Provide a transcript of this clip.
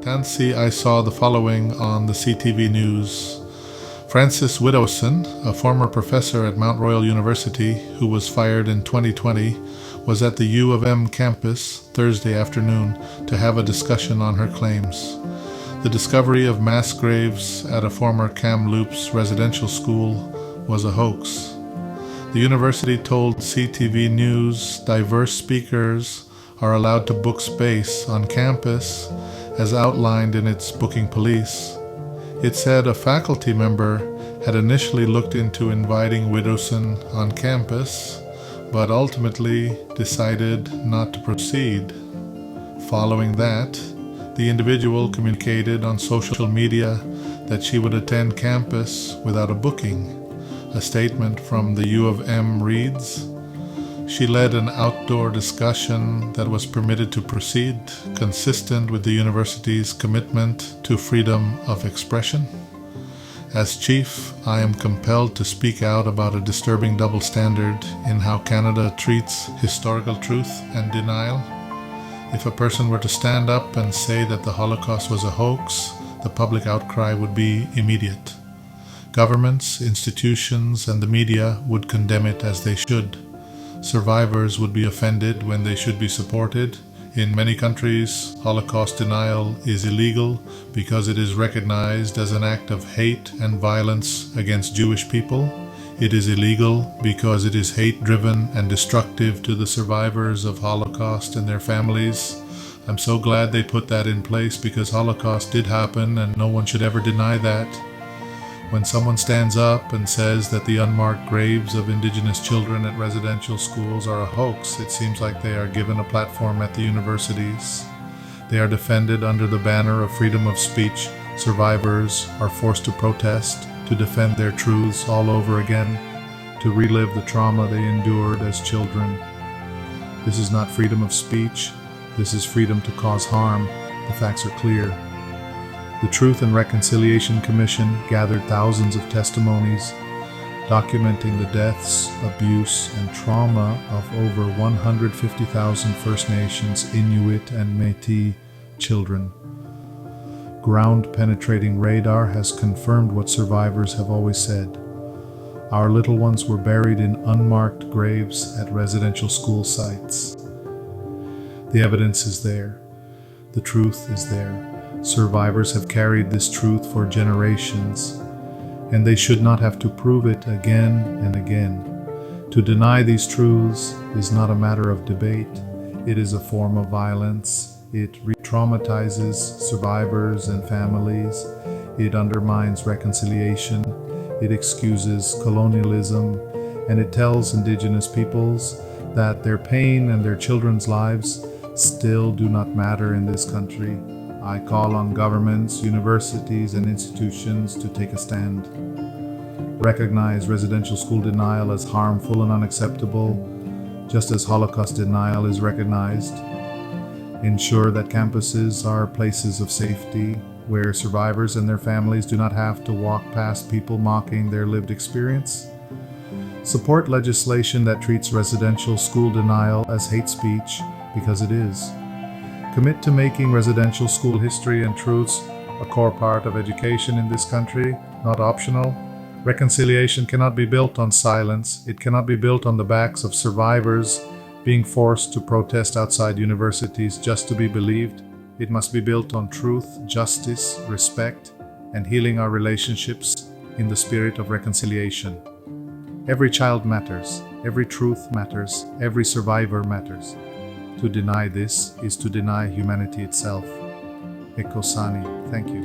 Nancy, I saw the following on the CTV News. Francis Widdowson, a former professor at Mount Royal University who was fired in 2020, was at the UofM campus Thursday afternoon to have a discussion on her claims. The discovery of mass graves at a former Kamloops residential school was a hoax. The university told CTV News diverse speakers are allowed to book space on campus as outlined in its booking police. It said a faculty member had initially looked into inviting Widdowson on campus, but ultimately decided not to proceed. Following that, the individual communicated on social media that she would attend campus without a booking. A statement from the UofM reads, "She led an outdoor discussion that was permitted to proceed, consistent with the university's commitment to freedom of expression. As chief, I am compelled to speak out about a disturbing double standard in how Canada treats historical truth and denial. If a person were to stand up and say that the Holocaust was a hoax, the public outcry would be immediate. Governments, institutions, and the media would condemn it as they should. Survivors would be offended when they should be supported. In many countries, Holocaust denial is illegal because it is recognized as an act of hate and violence against Jewish people. It is illegal because it is hate-driven and destructive to the survivors of Holocaust and their families. I'm so glad they put that in place because Holocaust did happen and no one should ever deny that. When someone stands up and says that the unmarked graves of Indigenous children at residential schools are a hoax, it seems like they are given a platform at the universities. They are defended under the banner of freedom of speech. Survivors are forced to protest, to defend their truths all over again, to relive the trauma they endured as children. This is not freedom of speech. This is freedom to cause harm. The facts are clear. The Truth and Reconciliation Commission gathered thousands of testimonies documenting the deaths, abuse, and trauma of over 150,000 First Nations, Inuit, and Métis children. Ground-penetrating radar has confirmed what survivors have always said. Our little ones were buried in unmarked graves at residential school sites. The evidence is there. The truth is there. Survivors have carried this truth for generations, and they should not have to prove it again and again. To deny these truths is not a matter of debate. It is a form of violence. It re-traumatizes survivors and families. It undermines reconciliation. It excuses colonialism, and it tells Indigenous peoples that their pain and their children's lives still do not matter in this country. I call on governments, universities, and institutions to take a stand. Recognize residential school denial as harmful and unacceptable, just as Holocaust denial is recognized. Ensure that campuses are places of safety, where survivors and their families do not have to walk past people mocking their lived experience. Support legislation that treats residential school denial as hate speech, because it is. Commit to making residential school history and truths a core part of education in this country, not optional. Reconciliation cannot be built on silence. It cannot be built on the backs of survivors being forced to protest outside universities just to be believed. It must be built on truth, justice, respect, and healing our relationships in the spirit of reconciliation. Every child matters. Every truth matters. Every survivor matters. To deny this is to deny humanity itself. Ekosani, thank you.